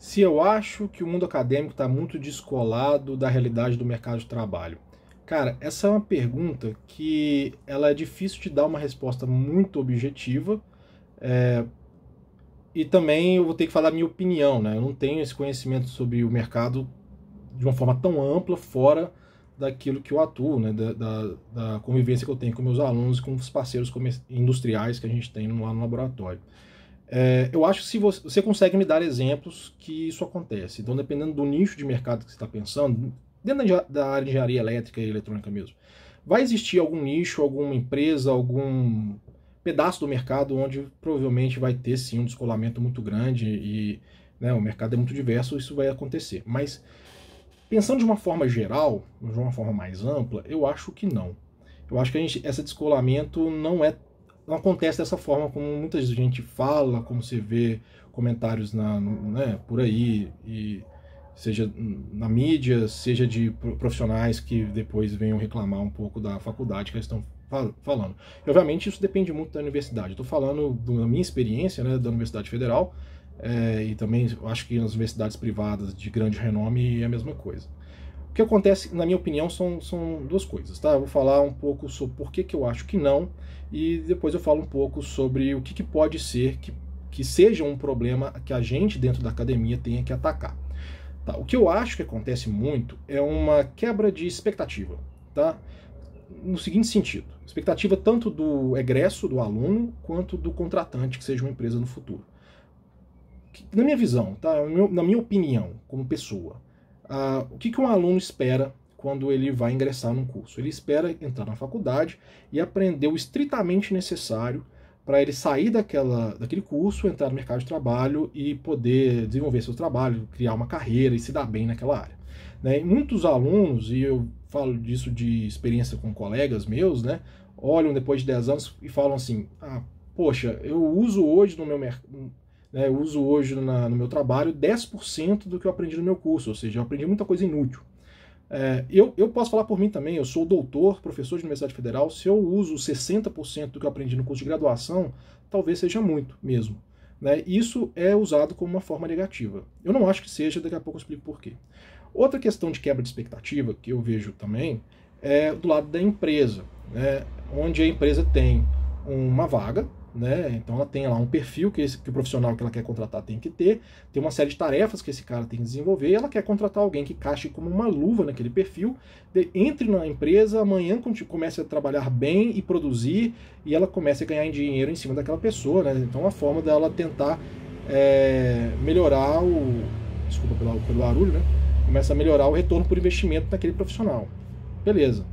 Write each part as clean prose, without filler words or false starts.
Se eu acho que o mundo acadêmico está muito descolado da realidade do mercado de trabalho. Cara, essa é uma pergunta que ela é difícil de dar uma resposta muito objetiva, e também eu vou ter que falar a minha opinião, né? Eu não tenho esse conhecimento sobre o mercado de uma forma tão ampla fora daquilo que eu atuo, né? Da convivência que eu tenho com meus alunos e com os parceiros industriais que a gente tem lá no laboratório. Eu acho que se você consegue me dar exemplos que isso acontece. Então, dependendo do nicho de mercado que você está pensando, dentro da área de engenharia elétrica e eletrônica mesmo, vai existir algum nicho, alguma empresa, algum pedaço do mercado onde provavelmente vai ter sim um descolamento muito grande e, né, o mercado é muito diverso, isso vai acontecer. Mas pensando de uma forma geral, de uma forma mais ampla, eu acho que não. Eu acho que esse descolamento não acontece dessa forma como muita gente fala, como você vê comentários né, por aí, e seja na mídia, seja de profissionais que depois venham reclamar um pouco da faculdade que eles estão falando. E, obviamente, isso depende muito da universidade. Estou falando da minha experiência, né, da Universidade Federal, e também acho que nas universidades privadas de grande renome é a mesma coisa. O que acontece, na minha opinião, são duas coisas, tá? Eu vou falar um pouco sobre por que eu acho que não, e depois eu falo um pouco sobre o que pode ser que seja um problema que a gente, dentro da academia, tenha que atacar. Tá? O que eu acho que acontece muito é uma quebra de expectativa, tá? No seguinte sentido, expectativa tanto do egresso, do aluno, quanto do contratante, que seja uma empresa no futuro. Na minha visão, tá? Na minha opinião, como pessoa, o que um aluno espera quando ele vai ingressar num curso? Ele espera entrar na faculdade e aprender o estritamente necessário para ele sair daquele curso, entrar no mercado de trabalho e poder desenvolver seu trabalho, criar uma carreira e se dar bem naquela área. Né? E muitos alunos, e eu falo disso de experiência com colegas meus, né, olham depois de 10 anos e falam assim, poxa, eu uso hoje no meu mercado, né, eu uso hoje no meu trabalho 10% do que eu aprendi no meu curso, ou seja, eu aprendi muita coisa inútil. Eu posso falar por mim também, eu sou doutor, professor de Universidade Federal, se eu uso 60% do que eu aprendi no curso de graduação, talvez seja muito mesmo. Né? Isso é usado como uma forma negativa. Eu não acho que seja, daqui a pouco eu explico por quê. Outra questão de quebra de expectativa que eu vejo também é do lado da empresa, né? Onde a empresa tem uma vaga, né? Então ela tem lá um perfil que o profissional que ela quer contratar tem que ter, tem uma série de tarefas que esse cara tem que desenvolver, e ela quer contratar alguém que caixe como uma luva naquele perfil, entre na empresa, amanhã comece a trabalhar bem e produzir, e ela comece a ganhar dinheiro em cima daquela pessoa, né? Então a forma dela tentar melhorar desculpa pelo barulho, né? Começa a melhorar o retorno por investimento naquele profissional. Beleza.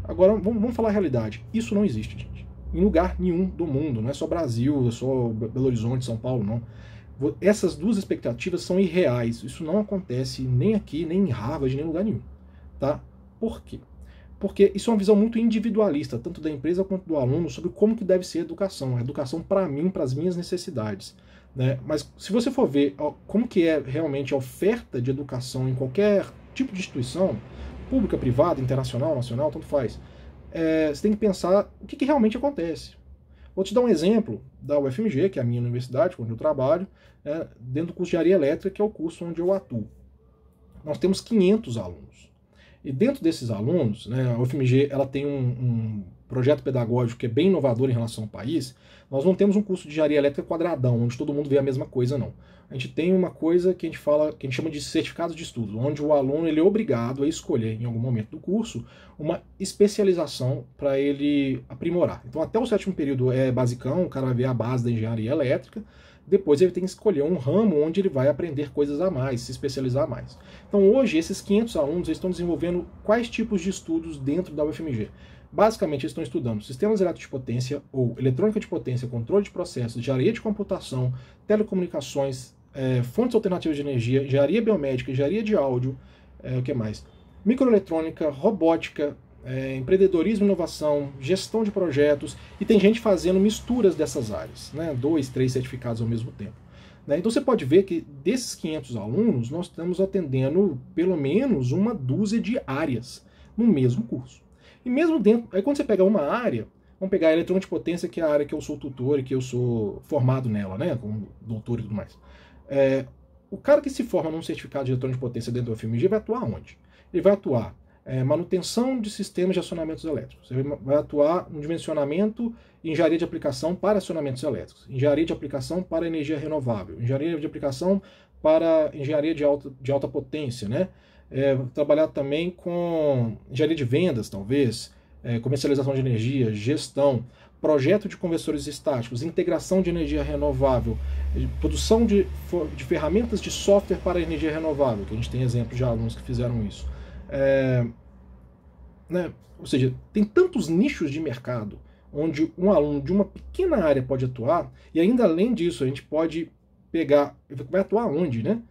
Agora vamos falar a realidade. Isso não existe, gente. Em lugar nenhum do mundo. Não é só Brasil, é só Belo Horizonte, São Paulo, não. Essas duas expectativas são irreais. Isso não acontece nem aqui, nem em Harvard, nem em lugar nenhum. Tá? Por quê? Porque isso é uma visão muito individualista, tanto da empresa quanto do aluno, sobre como que deve ser a educação. A educação para mim, para as minhas necessidades. Né? Mas se você for ver como que é realmente a oferta de educação em qualquer tipo de instituição, pública, privada, internacional, nacional, tanto faz, você tem que pensar o que realmente acontece. Vou te dar um exemplo da UFMG, que é a minha universidade, onde eu trabalho, dentro do curso de engenharia elétrica, que é o curso onde eu atuo. Nós temos 500 alunos. E dentro desses alunos, né, a UFMG ela tem um projeto pedagógico que é bem inovador em relação ao país. Nós não temos um curso de engenharia elétrica quadradão, onde todo mundo vê a mesma coisa, não. A gente tem uma coisa que a gente chama de certificado de estudo, onde o aluno ele é obrigado a escolher, em algum momento do curso, uma especialização para ele aprimorar. Então, até o 7º período é basicão, o cara vai ver a base da engenharia elétrica. Depois ele tem que escolher um ramo onde ele vai aprender coisas a mais, se especializar mais. Então hoje esses 500 alunos estão desenvolvendo quais tipos de estudos dentro da UFMG? Basicamente eles estão estudando sistemas elétricos de potência ou eletrônica de potência, controle de processos, engenharia de computação, telecomunicações, fontes alternativas de energia, engenharia biomédica, engenharia de áudio, o que mais? Microeletrônica, robótica, empreendedorismo e inovação, gestão de projetos, e tem gente fazendo misturas dessas áreas, né? 2, 3 certificados ao mesmo tempo. Né? Então você pode ver que desses 500 alunos, nós estamos atendendo pelo menos uma dúzia de áreas no mesmo curso. E mesmo dentro, aí quando você pega uma área, vamos pegar a eletrônica de potência, que é a área que eu sou tutor e que eu sou formado nela, né? Como doutor e tudo mais. o cara que se forma num certificado de retorno de potência dentro do FMG vai atuar onde? Ele vai atuar manutenção de sistemas de acionamentos elétricos, ele vai atuar no dimensionamento e engenharia de aplicação para acionamentos elétricos, engenharia de aplicação para energia renovável, engenharia de aplicação para engenharia de alta potência, né? Trabalhar também com engenharia de vendas, talvez, comercialização de energia, gestão, projeto de conversores estáticos, integração de energia renovável, produção de ferramentas de software para energia renovável, que a gente tem exemplos de alunos que fizeram isso. Né? Ou seja, tem tantos nichos de mercado onde um aluno de uma pequena área pode atuar, e ainda além disso, a gente pode pegar, vai atuar onde, né?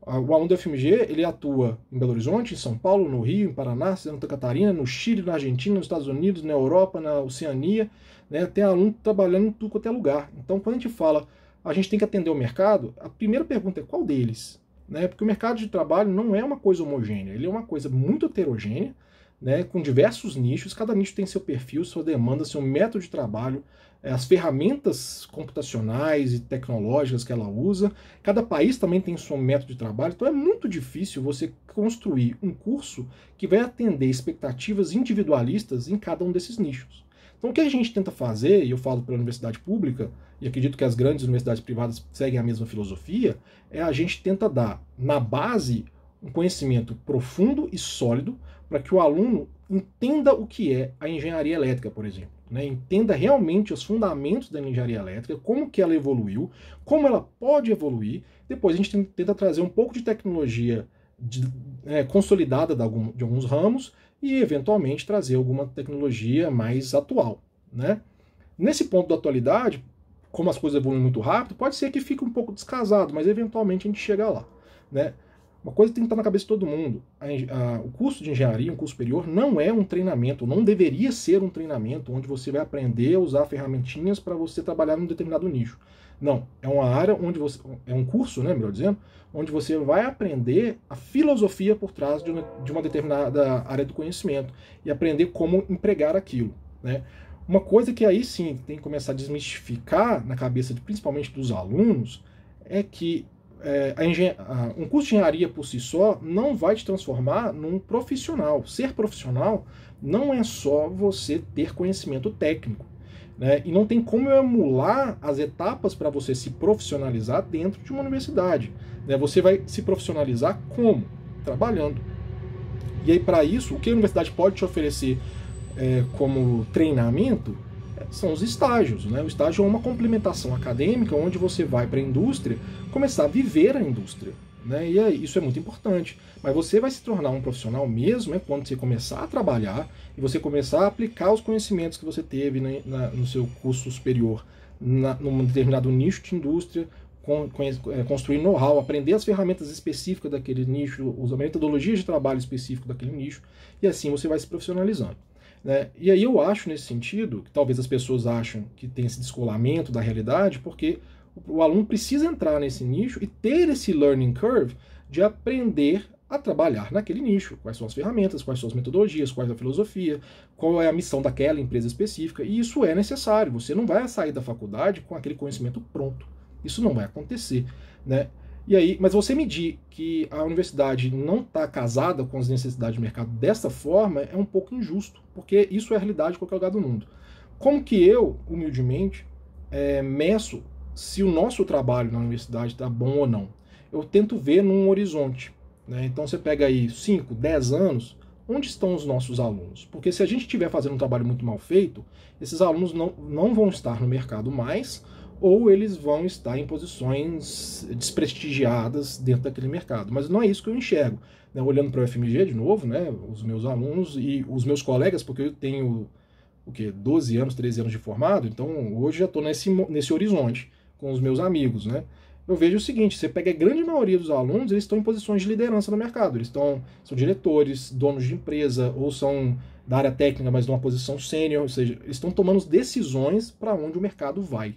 O aluno do FMG, ele atua em Belo Horizonte, em São Paulo, no Rio, em Paraná, Santa Catarina, no Chile, na Argentina, nos Estados Unidos, na Europa, na Oceania, né? Tem aluno trabalhando em tudo quanto é lugar. Então, quando a gente fala, a gente tem que atender o mercado, a primeira pergunta é qual deles? Né? Porque o mercado de trabalho não é uma coisa homogênea, ele é uma coisa muito heterogênea, né? Com diversos nichos, cada nicho tem seu perfil, sua demanda, seu método de trabalho, as ferramentas computacionais e tecnológicas que ela usa. Cada país também tem seu método de trabalho, então é muito difícil você construir um curso que vai atender expectativas individualistas em cada um desses nichos. Então o que a gente tenta fazer, e eu falo pela universidade pública, e acredito que as grandes universidades privadas seguem a mesma filosofia, é a gente tenta dar, na base, um conhecimento profundo e sólido para que o aluno entenda o que é a engenharia elétrica, por exemplo. Né? Entenda realmente os fundamentos da engenharia elétrica, como que ela evoluiu, como ela pode evoluir. Depois a gente tenta trazer um pouco de tecnologia consolidada de alguns ramos e, eventualmente, trazer alguma tecnologia mais atual. Né? Nesse ponto da atualidade, como as coisas evoluem muito rápido, pode ser que fique um pouco descasado, mas eventualmente a gente chega lá. Né? Uma coisa tem que estar na cabeça de todo mundo. O curso de engenharia, um curso superior, não é um treinamento, não deveria ser um treinamento onde você vai aprender a usar ferramentinhas para você trabalhar num determinado nicho. Não, é uma área onde você... É um curso, né, melhor dizendo, onde você vai aprender a filosofia por trás de uma determinada área do conhecimento e aprender como empregar aquilo. Né? Uma coisa que aí sim tem que começar a desmistificar na cabeça principalmente dos alunos é que um curso de engenharia por si só não vai te transformar num profissional. Ser profissional não é só você ter conhecimento técnico. Né? E não tem como eu emular as etapas para você se profissionalizar dentro de uma universidade. Né? Você vai se profissionalizar como? Trabalhando. E aí, para isso, o que a universidade pode te oferecer como treinamento são os estágios. Né? O estágio é uma complementação acadêmica onde você vai para a indústria começar a viver a indústria. Né? E aí, isso é muito importante. Mas você vai se tornar um profissional mesmo quando você começar a trabalhar e você começar a aplicar os conhecimentos que você teve no seu curso superior num determinado nicho de indústria, construir know-how, aprender as ferramentas específicas daquele nicho, usar metodologias de trabalho específico daquele nicho, e assim você vai se profissionalizando. Né? E aí eu acho, nesse sentido, que talvez as pessoas acham que tem esse descolamento da realidade, porque o aluno precisa entrar nesse nicho e ter esse learning curve de aprender a trabalhar naquele nicho. Quais são as ferramentas, quais são as metodologias, qual é a filosofia, qual é a missão daquela empresa específica. E isso é necessário. Você não vai sair da faculdade com aquele conhecimento pronto. Isso não vai acontecer. Né? E aí, mas você medir que a universidade não está casada com as necessidades do mercado dessa forma é um pouco injusto, porque isso é a realidade de qualquer lugar do mundo. Como que eu, humildemente, meço se o nosso trabalho na universidade está bom ou não? Eu tento ver num horizonte. Né? Então você pega aí 5, 10 anos, onde estão os nossos alunos? Porque se a gente estiver fazendo um trabalho muito mal feito, esses alunos não vão estar no mercado mais, ou eles vão estar em posições desprestigiadas dentro daquele mercado. Mas não é isso que eu enxergo. Né? Olhando para o FMG de novo, né? Os meus alunos e os meus colegas, porque eu tenho 12 anos, 13 anos de formado, então hoje já estou nesse horizonte com os meus amigos. Né? Eu vejo o seguinte, você pega a grande maioria dos alunos, eles estão em posições de liderança no mercado. Eles são diretores, donos de empresa, ou são da área técnica, mas numa posição sênior, ou seja, eles estão tomando decisões para onde o mercado vai.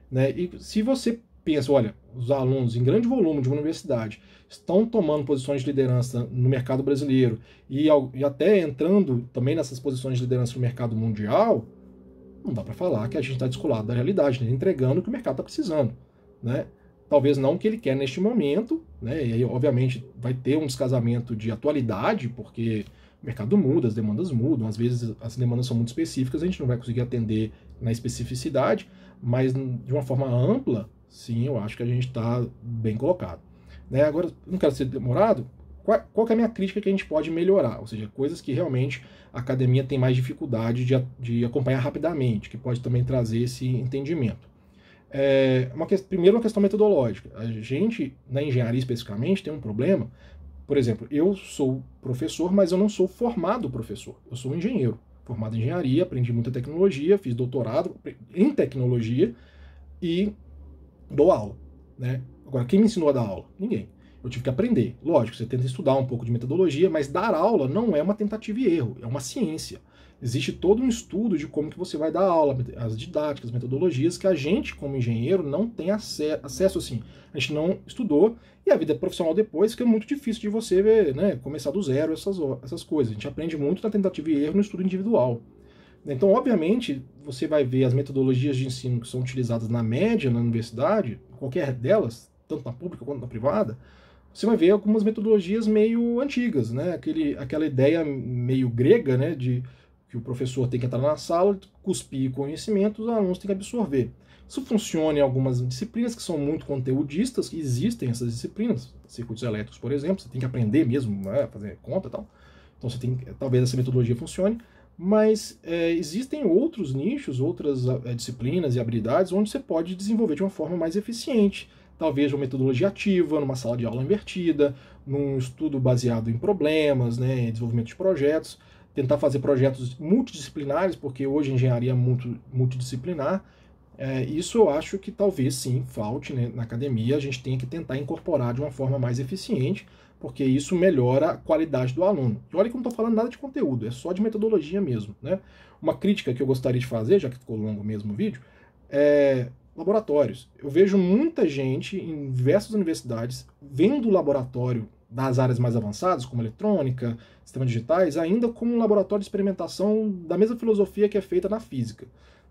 Né? E se você pensa, olha, os alunos em grande volume de uma universidade estão tomando posições de liderança no mercado brasileiro e até entrando também nessas posições de liderança no mercado mundial, não dá para falar que a gente está descolado da realidade, né? Entregando o que o mercado está precisando. Né? talvez não o que ele quer neste momento, né? E aí, obviamente, vai ter um descasamento de atualidade, porque o mercado muda, as demandas mudam, às vezes as demandas são muito específicas, a gente não vai conseguir atender na especificidade, mas de uma forma ampla, sim, eu acho que a gente está bem colocado. Né? Agora, não quero ser demorado, qual que é a minha crítica que a gente pode melhorar? Ou seja, coisas que realmente a academia tem mais dificuldade de acompanhar rapidamente, que pode também trazer esse entendimento. Primeiro, uma questão metodológica. A gente, na engenharia especificamente, tem um problema. Por exemplo, eu sou professor, mas eu não sou formado professor. Eu sou engenheiro, formado em engenharia, aprendi muita tecnologia, fiz doutorado em tecnologia e dou aula. Né? Agora, quem me ensinou a dar aula? Ninguém. Eu tive que aprender. Lógico, você tenta estudar um pouco de metodologia, mas dar aula não é uma tentativa e erro, é uma ciência. Existe todo um estudo de como que você vai dar aula, as didáticas, metodologias, que a gente, como engenheiro, não tem acesso assim. A gente não estudou, e a vida profissional depois fica muito difícil de você ver, né, começar do zero essas coisas. A gente aprende muito na tentativa e erro no estudo individual. Então, obviamente, você vai ver as metodologias de ensino que são utilizadas na média na universidade, qualquer delas, tanto na pública quanto na privada, você vai ver algumas metodologias meio antigas, né? Aquela ideia meio grega, né, de que o professor tem que entrar na sala, cuspir conhecimento, os alunos têm que absorver. Isso funciona em algumas disciplinas que são muito conteudistas, que existem essas disciplinas, circuitos elétricos, por exemplo, você tem que aprender mesmo, né, fazer conta e tal. Então você tem, talvez essa metodologia funcione, mas existem outros nichos, outras disciplinas e habilidades onde você pode desenvolver de uma forma mais eficiente. Talvez uma metodologia ativa, numa sala de aula invertida, num estudo baseado em problemas, né, em desenvolvimento de projetos, tentar fazer projetos multidisciplinares, porque hoje a engenharia é muito multidisciplinar. Isso eu acho que talvez sim falte, né, na academia, a gente tenha que tentar incorporar de uma forma mais eficiente, porque isso melhora a qualidade do aluno. E olha que eu não estou falando nada de conteúdo, é só de metodologia mesmo. Né? Uma crítica que eu gostaria de fazer, já que ficou longo mesmo o vídeo, é laboratórios. Eu vejo muita gente em diversas universidades vendo o laboratório das áreas mais avançadas, como eletrônica, sistemas digitais, ainda como um laboratório de experimentação da mesma filosofia que é feita na física.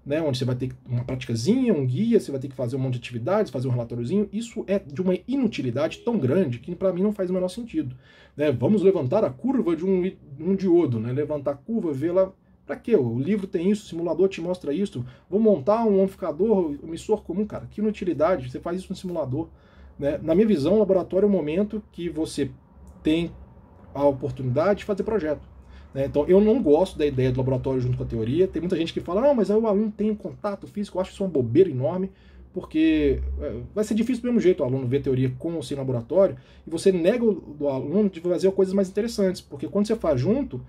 Né, onde você vai ter uma praticazinha, um guia, você vai ter que fazer um monte de atividades, fazer um relatóriozinho. Isso é de uma inutilidade tão grande que para mim não faz o menor sentido. Né, vamos levantar a curva de um diodo, né, levantar a curva, ver lá. Para quê? O livro tem isso, o simulador te mostra isso. Vou montar um amplificador, emissor comum, cara. Que inutilidade, você faz isso no simulador. Né? Na minha visão, o laboratório é o momento que você tem a oportunidade de fazer projeto. Então, eu não gosto da ideia do laboratório junto com a teoria. Tem muita gente que fala, não, mas aí o aluno tem contato físico. Eu acho isso uma bobeira enorme, porque vai ser difícil do mesmo jeito o aluno ver teoria com ou sem laboratório, e você nega o aluno de fazer coisas mais interessantes, porque quando você faz junto,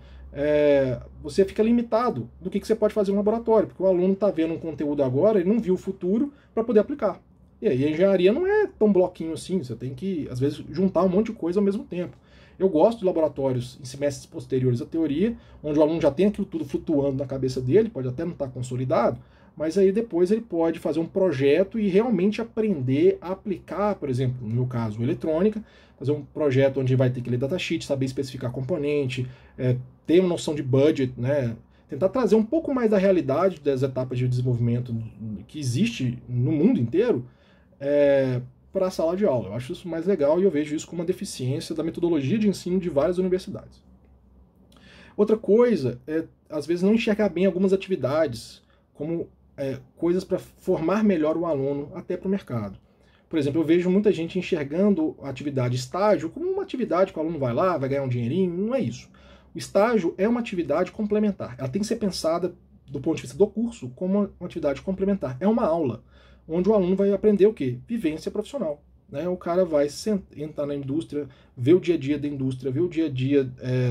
você fica limitado do que você pode fazer no laboratório, porque o aluno está vendo um conteúdo agora, ele não viu o futuro para poder aplicar. E aí a engenharia não é tão bloquinho assim, você tem que, às vezes, juntar um monte de coisa ao mesmo tempo. Eu gosto de laboratórios em semestres posteriores à teoria, onde o aluno já tem aquilo tudo flutuando na cabeça dele, pode até não estar consolidado, mas aí depois ele pode fazer um projeto e realmente aprender a aplicar, por exemplo, no meu caso, eletrônica, fazer um projeto onde vai ter que ler datasheet, saber especificar componente, ter uma noção de budget, né? Tentar trazer um pouco mais da realidade das etapas de desenvolvimento que existe no mundo inteiro, para a sala de aula. Eu acho isso mais legal e eu vejo isso como uma deficiência da metodologia de ensino de várias universidades. Outra coisa é, às vezes, não enxergar bem algumas atividades como coisas para formar melhor o aluno até para o mercado. Por exemplo, eu vejo muita gente enxergando a atividade estágio como uma atividade que o aluno vai lá, vai ganhar um dinheirinho. Não é isso. O estágio é uma atividade complementar. Ela tem que ser pensada do ponto de vista do curso como uma atividade complementar. É uma aula onde o aluno vai aprender o quê? Vivência profissional. Né? O cara vai entrar na indústria, ver o dia a dia da indústria, ver o dia a dia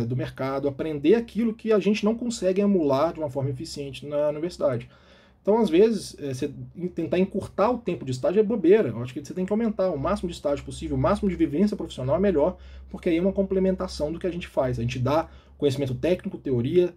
do mercado, aprender aquilo que a gente não consegue emular de uma forma eficiente na universidade. Então, às vezes, você tentar encurtar o tempo de estágio é bobeira. Eu acho que você tem que aumentar o máximo de estágio possível, o máximo de vivência profissional é melhor, porque aí é uma complementação do que a gente faz. A gente dá conhecimento técnico, teoria,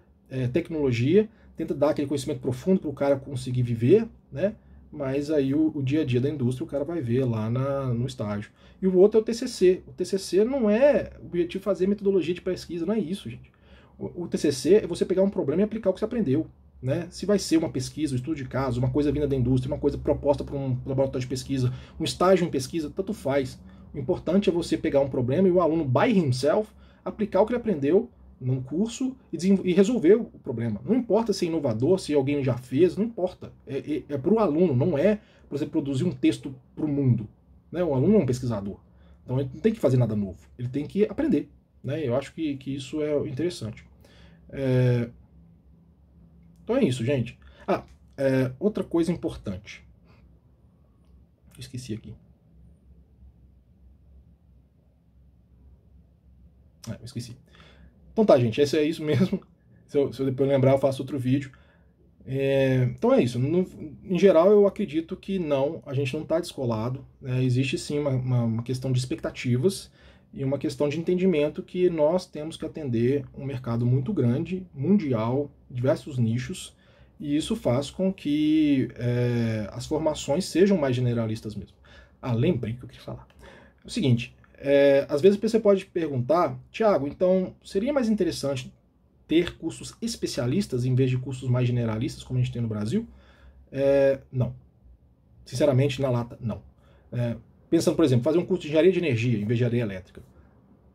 tecnologia, tenta dar aquele conhecimento profundo para o cara conseguir viver, né? Mas aí o dia a dia da indústria o cara vai ver lá no estágio. E o outro é o TCC. O TCC não é o objetivo de fazer metodologia de pesquisa, não é isso, gente. O TCC é você pegar um problema e aplicar o que você aprendeu. né? Se vai ser uma pesquisa, um estudo de caso, uma coisa vinda da indústria, uma coisa proposta por um laboratório de pesquisa, um estágio em pesquisa, tanto faz. O importante é você pegar um problema e o aluno, by himself, aplicar o que ele aprendeu num curso e resolver o problema. Não importa se é inovador, se alguém já fez, não importa. É para o aluno, não é para você produzir um texto para o mundo. Né? O aluno é um pesquisador. Então ele não tem que fazer nada novo, ele tem que aprender. Né? Eu acho que isso é interessante. Então é isso, gente. Outra coisa importante. Esqueci aqui. Eu esqueci. Então tá, gente, é isso mesmo. Se eu depois lembrar, eu faço outro vídeo. Então é isso. Em geral, eu acredito que não, a gente não está descolado. Existe sim uma questão de expectativas e uma questão de entendimento que nós temos que atender um mercado muito grande, mundial, diversos nichos, e isso faz com que as formações sejam mais generalistas mesmo. Lembrei que eu queria falar. É o seguinte, às vezes você pode perguntar, Tiago, então seria mais interessante ter cursos especialistas em vez de cursos mais generalistas, como a gente tem no Brasil? Não. Sinceramente, na lata, não. Pensando, por exemplo, fazer um curso de engenharia de energia em vez de engenharia elétrica.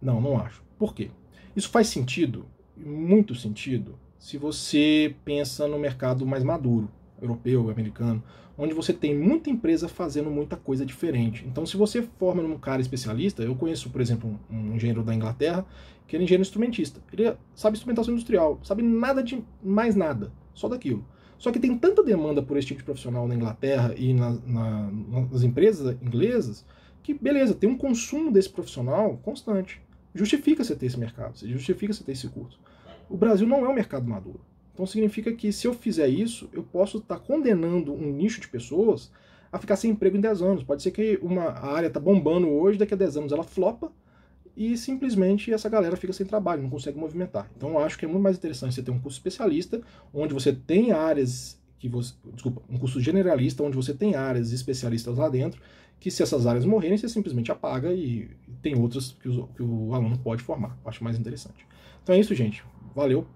Não, não acho. Por quê? Isso faz sentido, muito sentido, se você pensa no mercado mais maduro, europeu, americano, onde você tem muita empresa fazendo muita coisa diferente. Então, se você forma num cara especialista, eu conheço, por exemplo, um engenheiro da Inglaterra, que ele é engenheiro instrumentista. Ele sabe instrumentação industrial, sabe nada de mais nada, só daquilo. Só que tem tanta demanda por esse tipo de profissional na Inglaterra e nas empresas inglesas, que beleza, tem um consumo desse profissional constante. Justifica você ter esse mercado, justifica você ter esse curso. O Brasil não é um mercado maduro. Então significa que se eu fizer isso, eu posso estar condenando um nicho de pessoas a ficar sem emprego em 10 anos. Pode ser que a área está bombando hoje, daqui a 10 anos ela flopa e simplesmente essa galera fica sem trabalho, não consegue movimentar. Então eu acho que é muito mais interessante você ter um curso especialista, onde você tem áreas um curso generalista, onde você tem áreas especialistas lá dentro, que se essas áreas morrerem, você simplesmente apaga e tem outras que o aluno pode formar. Eu acho mais interessante. Então é isso, gente. Valeu!